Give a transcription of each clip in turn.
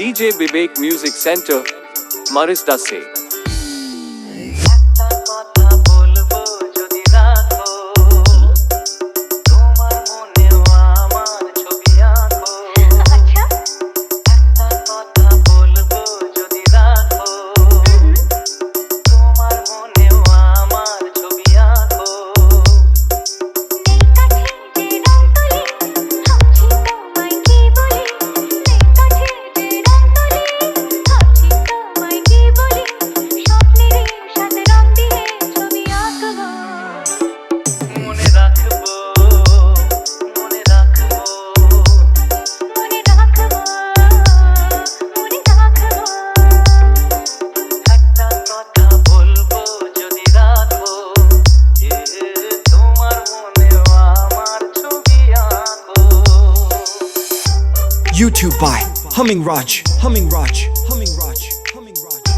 DJ Vivek Music Center, Marisda se। YouTube by Humming Raj. Humming Raj. Humming Raj. Humming Raj.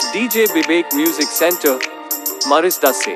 DJ Vivek Music Center, Marisda se।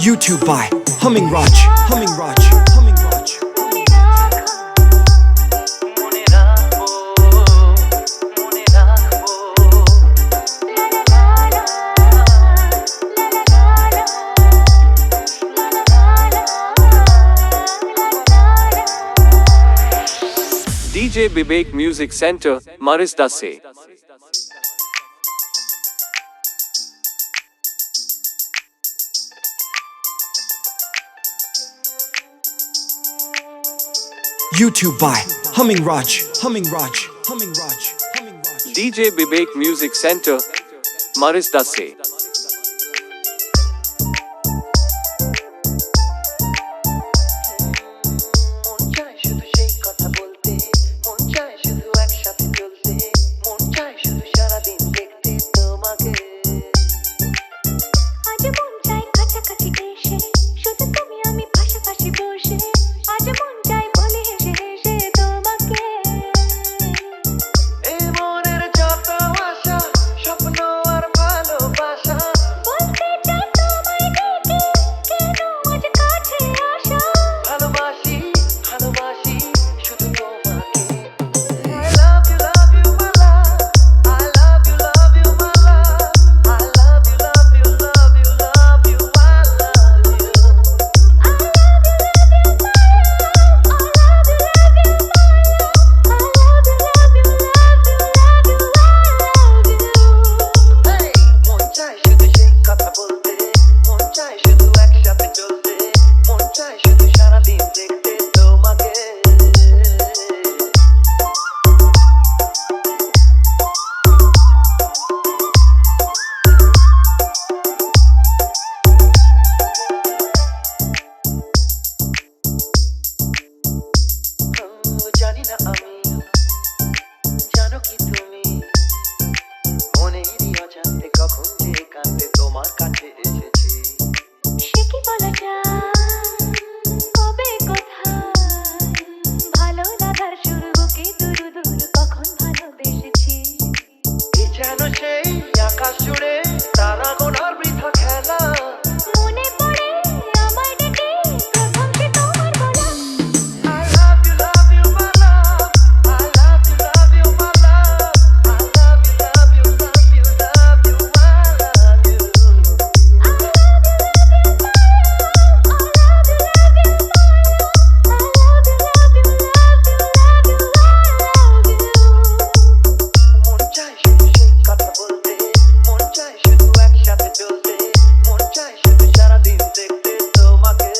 YouTube by Humming Raj. Humming Raj. Humming Raj. DJ Vivek Music Center, Marisda se। YouTube by Humming Raj. Humming Raj. Humming Raj. Humming Raj. DJ Vivek Music Center, Marisda se। আজ মন চাই কাছাকাছি এসে শুধু তুমি আমি কাঁদতে তোমার কাছে এসেছি। সে কি বলা যায়, কবে কোথায় ভালো লাগার শুরু বুকে দূর দূর কখন ভালোবেসেছি। এই যেন সেই আকাশ জুড়ে তারা গোনার বৃথা খেলা। মনে পড়ে আমার ডেকে প্রথম সে তোমার গলা। I love you, my love. I love you, my love. I love you, love you, love you, love you, I love you. মন চায় শুধু সেই কথা বলতে, মন চায় শুধু একসাথে চলতে, মন চায় শুধু সারাদিন দেখতে তোমাকে।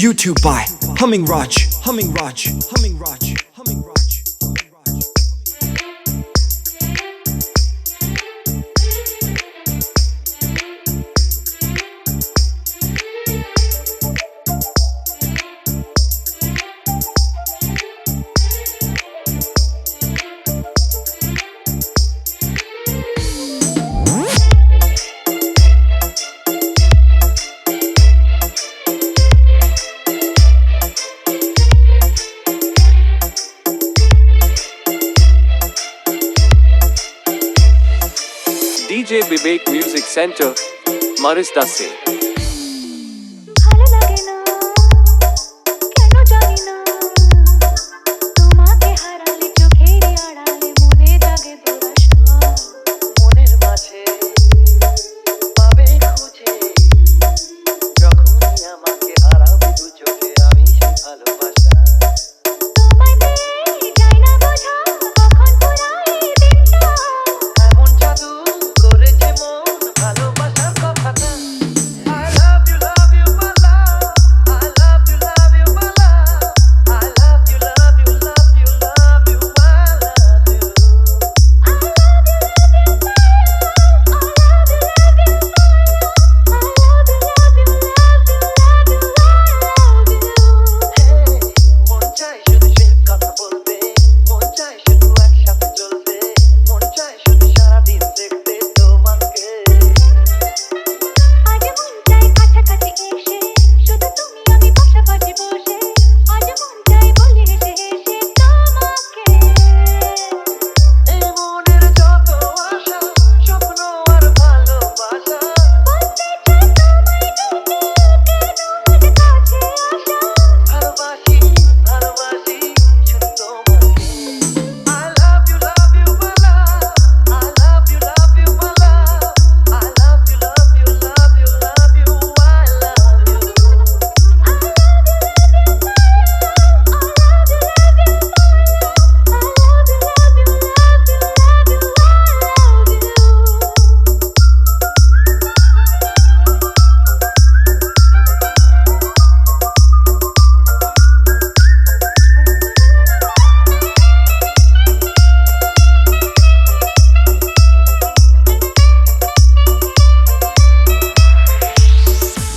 YouTube by Humming Raj. Humming Raj. Humming Raj. Humming Raj. Humming Raj. DJ Vivek Music Center, Marisdase. ভালো লাগে না কেন জানি না, তোমাকে হারালে চোখের আড়ালে মনে দাগে দুরাশা। মনের মাঝে পাবে খুঁজে, যখনই আমাকে হারাবে দু চোখে আমি সেই ভালোবাসা। তোমায় পেয়ে যায় না বোঝা কখন ফুরায় দিনটা। এমন জাদু করেছে মন ভালোবাসার কথাটা। I love you, my love. I love you, my love. I love you, love you, love you, love you, I love you. মন চায় শুধু সেই কথা বলতে, মন চায় শুধু একসাথে চলতে, মন চায় শুধু সারাদিন দেখতে তোমাকে। আজ মন চাই কাছাকাছি এসে শুধু তুমি আমি পাশাপাশি বসে, আজ মন চাই বলি হেসে হেসে তোমাকে। এই মনের যত আশা, স্বপ্ন আর ভালোবাসা, বলতে চাই তোমায় ডেকে কেন যে কাছে আসা। ভালোবাসি, ভালোবাসি শুধু তোমাকে। I love you, my love. I love you, my love. I love you, love you, love you, love you, I love you.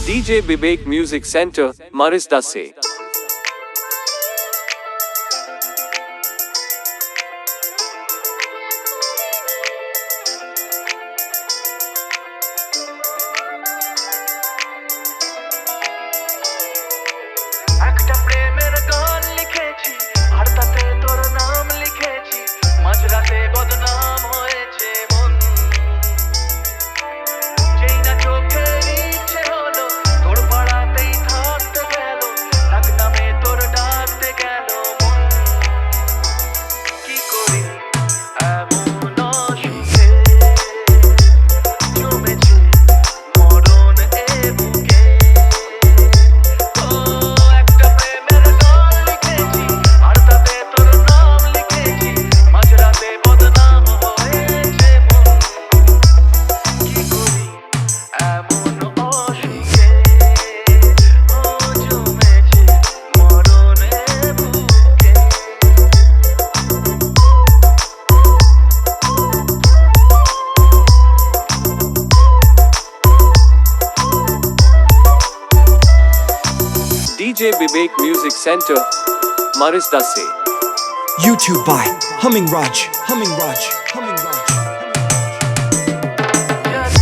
DJ Vivek Music Center, Marisdase. একটা প্রেমের গান লিখেছি আর তাতে তোর নাম লিখেছি, মাঝরাতে বদনাম হয়েছে মন। যেই না চোখের ইচ্ছে হলো তোর পাড়াতেই থাকতে গেল, ডাক নামে তোর ডাকতে গেল মন। কি করি এমন অসুখে জমেছে মরণ এ বুকে। ও একটা প্রেমের গান লিখেছি আর তাতে তোর নাম লিখেছি, মাঝরাতে বদনাম হয়েছে মন। কি করি এমন অসুখে ও জমেছে মরণ এ বুকে। DJ Vivek Music Center, Marisdase. YouTube by Humming Raj. Humming Raj. Humming Raj. Just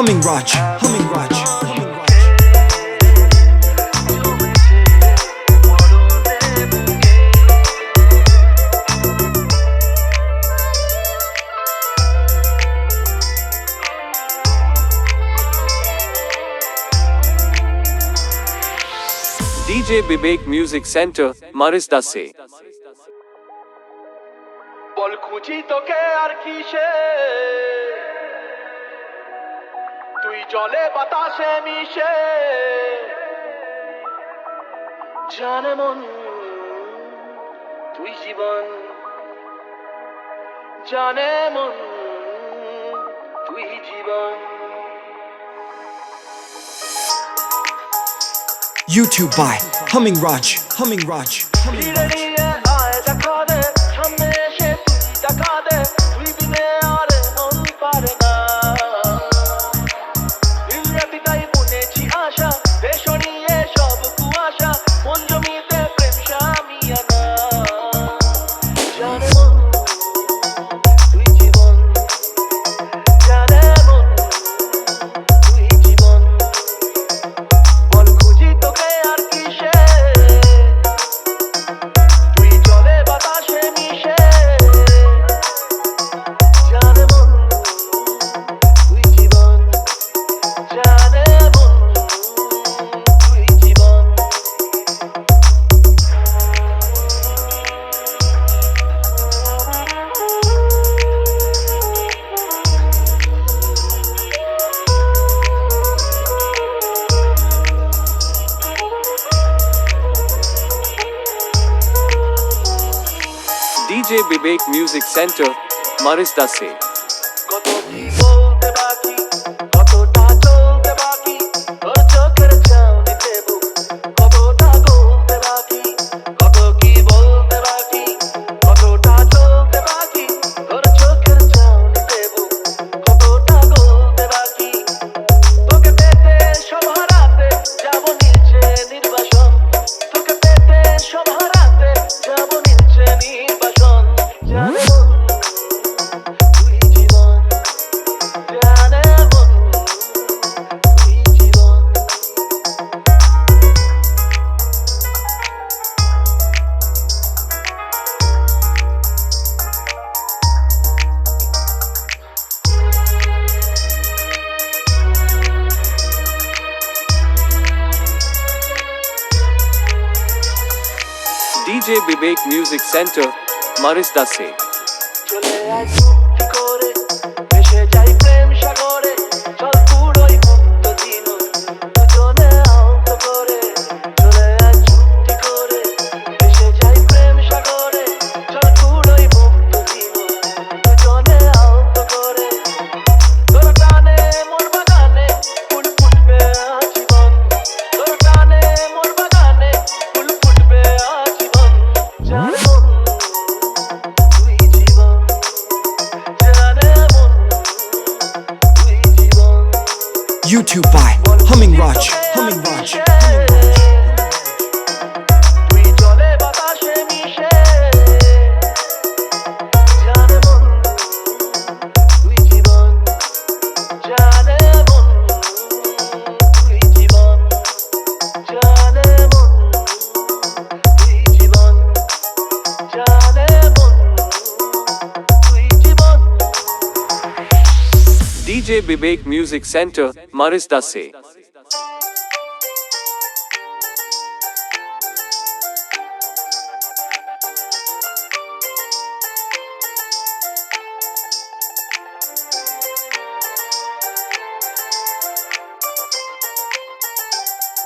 Humming Raj, Humming Raj, Humming Raj. DJ Bibek Music Center, Marisdase. বল খুঁজি তোকে আর কিসে তুই জলে বাতাসে মিশে জানে মন তুই জীবন জানে মন তুই জীবন YouTube by Humming Raj, Humming Raj, Humming ধীরে Raj. ধীরে আয় দেখা দে সামনে এসে তুই দেখা দে তুই বিনে আর মন পারে না দিন রাতি তাই বুনেছি আশা দেশ নিয়ে সব কুয়াশা মন জমিতে প্রেম শামিয়ানা জানে মন তুই জীবন জানে মন তুই জীবন বল খুঁজি তোকে আর কিসে তুই জলে বাতাসে মিশে জানে মন তুই জীবন জানে মন তুই জীবন DJ Bibek Music Center, Marisdase. কত কি বলতে বাকি কতটা চলতে বাকি তোর চোখের চাউনিতে বুক কতটা গলতে বাকি কত কি বলতে বাকি কতটা চলতে বাকি তোর চোখের চাউনিতে বুক কতটা গলতে বাকি তোকে পেতে সব হারাতে যাব নিচে নির্বাসন তোকে পেতে সব হারাতে যাব নিচে নির্বাসন জানে মন তুই জীবন জানে মন তুই জীবন DJ Bibek Music Center, Marisdase. চলে আয় চুক্তি করে ভেসে যাই প্রেম সাগরে চল পুরোই মুক্ত দিন দুজনে আলতো করে চলে আয় চুক্তি করে ভেসে যাই প্রেম সাগরে চল পুরোই মুক্ত দিন দুজনে আলতো করে তোর টানে মোর বাগানে ফুল ফুটবে আজীবন তোর টানে মোর বাগানে ফুল ফুটবে আজীবন জানে মন তুই জীবন জানে মন তুই জীবন YouTube by Humming Raj, Humming Raj, Humming Raj. তুই জলে বাতাসে মিশে জানে মন তুই জীবন জানে মন তুই জীবন জানে মন তুই জীবন জানে মন তুই জীবন DJ Bibek Music Center, Marisdase.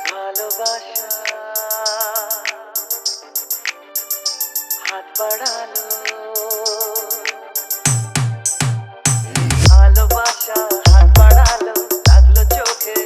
ভালোবাসা হাত বাড়ালো ভালোবাসা হাত বাড়ালো লাগলো চোখে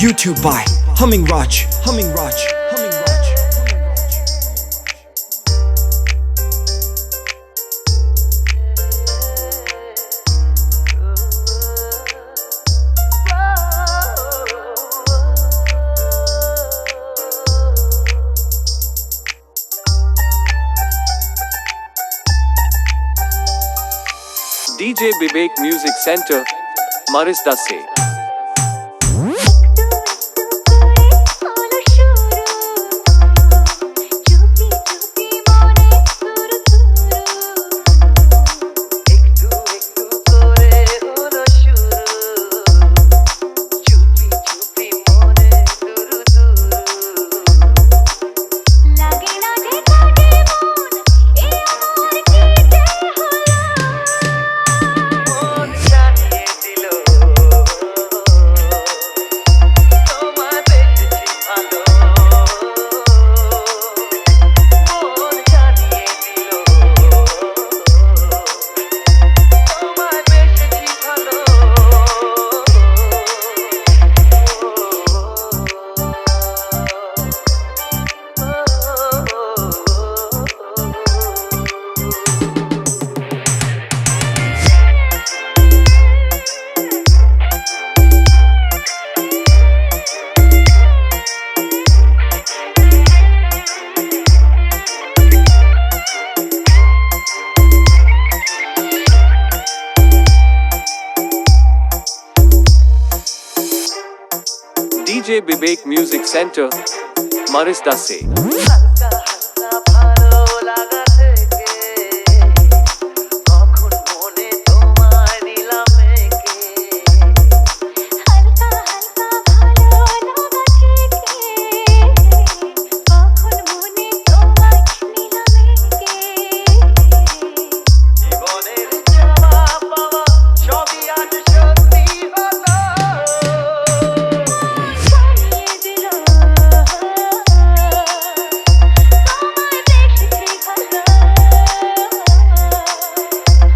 YouTube by Humming Raj. Humming Raj. Humming Raj. DJ Bibek Music Center, Marisda se. DJ Bibek Music Center, Marisda se. হালকা হালকা ভালো লাগা থেকে কখন মনে তোমায় দিলাম একে হালকা হালকা ভালো লাগা থেকে কখন মনে তোমায় নিলাম একে জীবনের চাওয়া পাওয়া সবই আজ সত্যি হলো জানিয়ে দিল তোমায় দেখেছি ভালো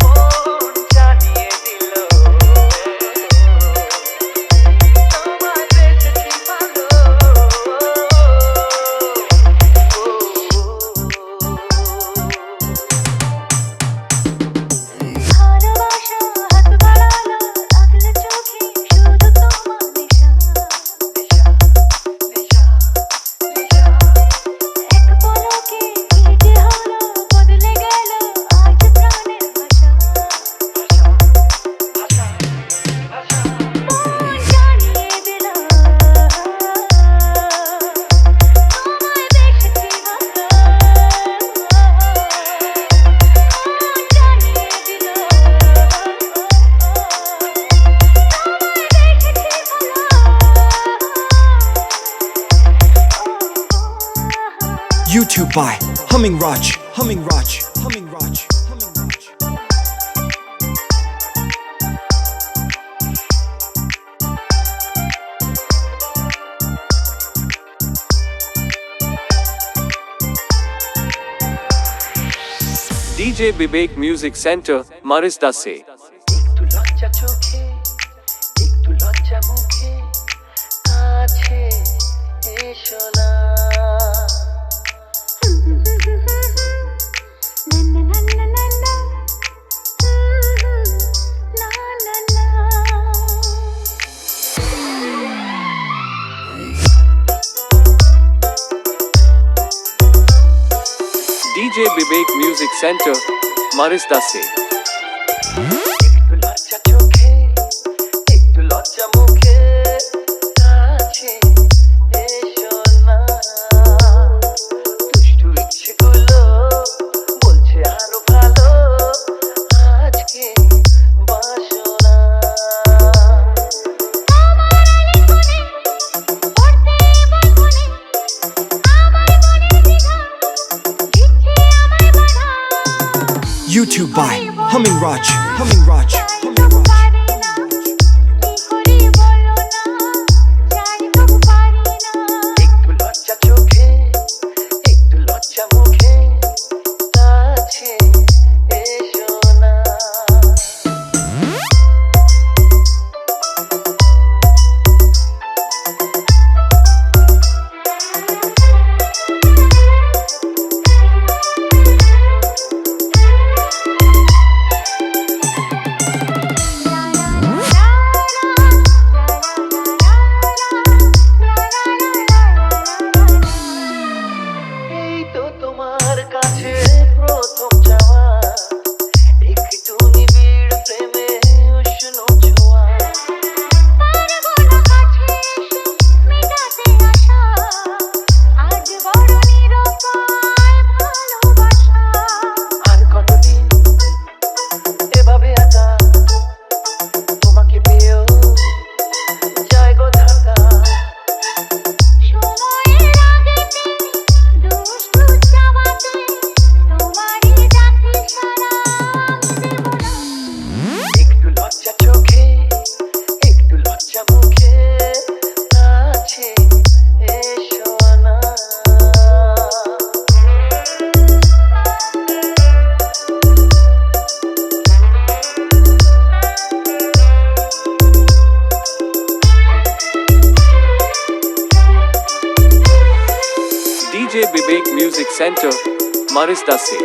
মন জানিয়ে দিল তোমায় বেশি ভালো ভালোবাসা হাত বাড়ালো লাগলো চোখে শুধু তোমার নেশা এক পলকে কি যে হলো বদলে গেল আজ প্রাণের ভাষা মন জানিয়ে দিল তোমায় দেখেছি ভালো মন জানিয়ে দিল YouTube by Humming Raj. Humming Raj. Humming Raj. Humming Raj. DJ Bibek Music Center, Marisda se. একটু লজ্জা চোখে একটু লজ্জা মুখে কাছে এসো না na na na na na na na na DJ Bibek Music Center, Marisda se. একটু লজ্জা চোখে একটু লজ্জা মুখে কাছে এসো না দুষ্টু ইচ্ছেগুলো বলছে আরো ভালো আজকে বাসো না YouTube by Humming Raj. Humming Raj. Humming Raj. একটু লজ্জা চোখে একটু লজ্জা মুখে কাছে এসো না Center, Marisdase.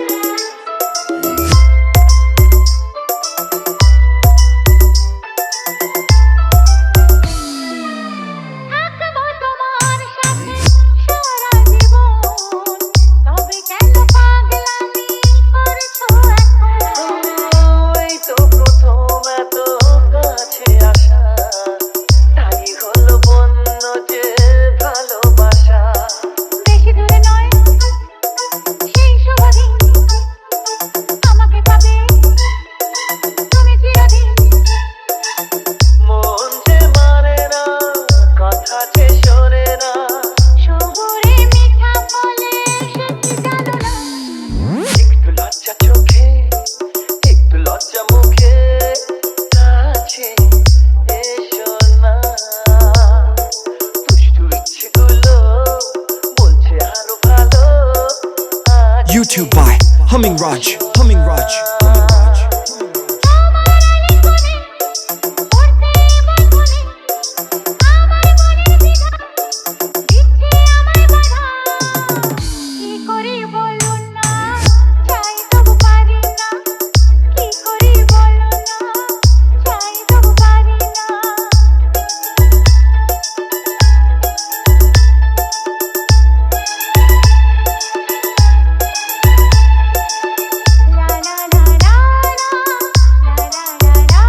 থাকবো তোমার সাথে সারা জীবন তবে কেন পাগলামি করছো এখন ওই তো প্রথম এত কাছে আসা, তাই হলো বন্য যে ভালোবাসা। বেশি দূরে নয় সেই শুভ দিন আমাকে পাবে তুমি চিরদিন মন যে মানে না, কথা যে শোনে না, সবুরে মিঠা বলে সে কি জানো না একটু লজ্জা চোখে একটু লজ্জা মুখে কাছে এসো না। দুষ্টু ইচ্ছেগুলো বলছে আরো ভালো আজ YouTube by Humming Raj. Humming Raj. Humming Raj. তোমার আলিঙ্গনে পড়তে এবার মনে আমার মনের দ্বিধা দিচ্ছে আমায় বাধা কি করি বলো না চাই তবু পারি না কি করি বলো না চাই তবু পারি না La la la la la la la la la la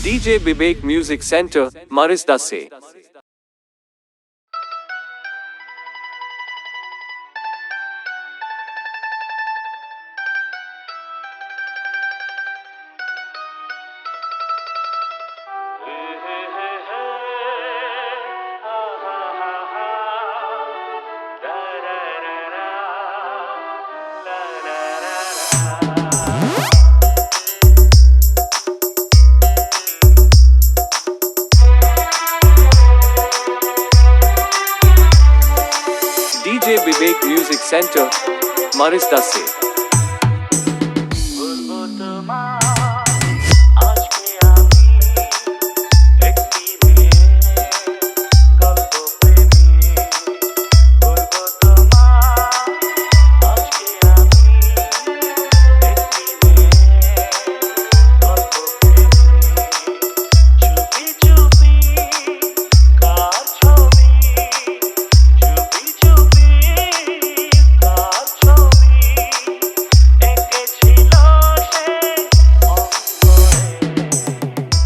DJ Bibek Music Center, Marisdase. DJ Bibek Music Center, Marisdase. বলবো তোমার আজকে আমি একটি মেয়ে গল্প প্রেমী। বলবো তোমার আজকে আমি একটি মেয়ে গল্প প্রেমী। চুপি চুপি কার ছবি, চুপি চুপি কার ছবি এঁকেছিল সে অঙ্গনে।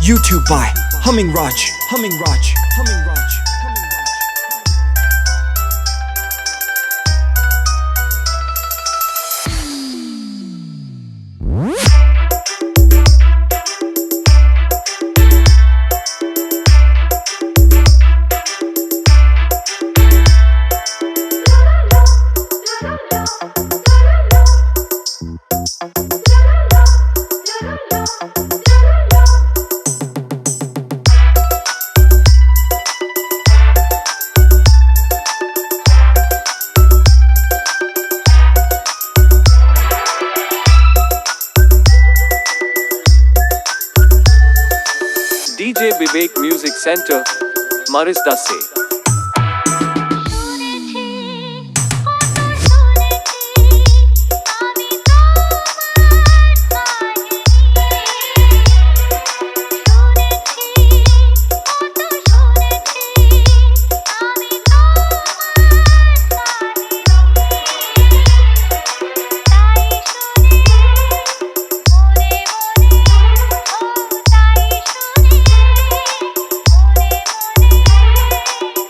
YouTube by Humming Raj. Humming Raj. Humming Raj. Humming Raj. DJ Bibek Music Center, Marisdase. শুনেছি কত শুনেছি আমি তোমার কাহিনী শুনেছি কত শুনেছি আমি তোমার কাহিনী তাই শুনে মনে মনে ও তাই শুনে মনে মনে ও তাই শুনে মনে মনে ভাবি তোমায়।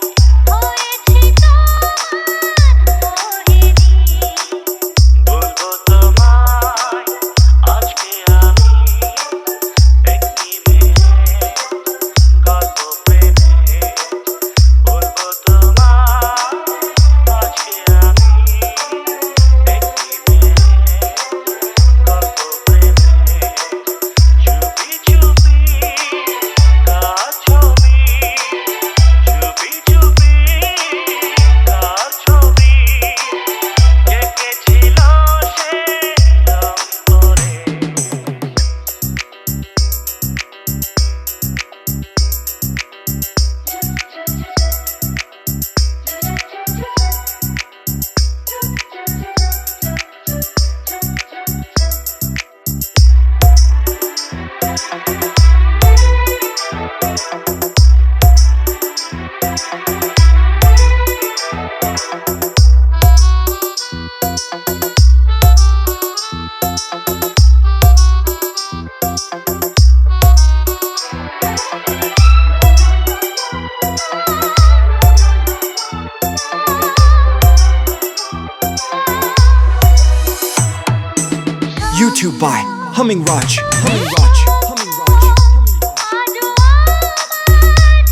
YouTube by Humming Raj. Humming Raj. Humming Raj. Humming Raj. আজও আমার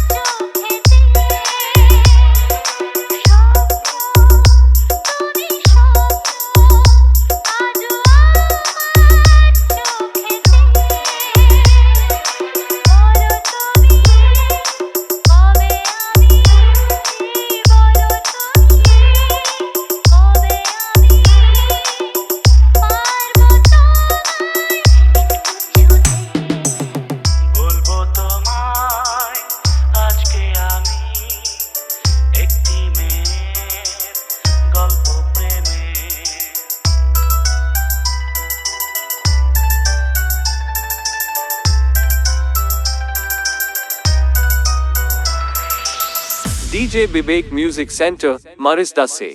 চোখেতে তুমি স্বপ্ন আজও আমার চোখেতে বলো তুমি কবে আমি বলো তুমি কবে আমি পারবো বলবো তোমায় আজকে আমি একটি মেয়ের গল্প প্রেমের DJ Bibek Music Center, Marisda se.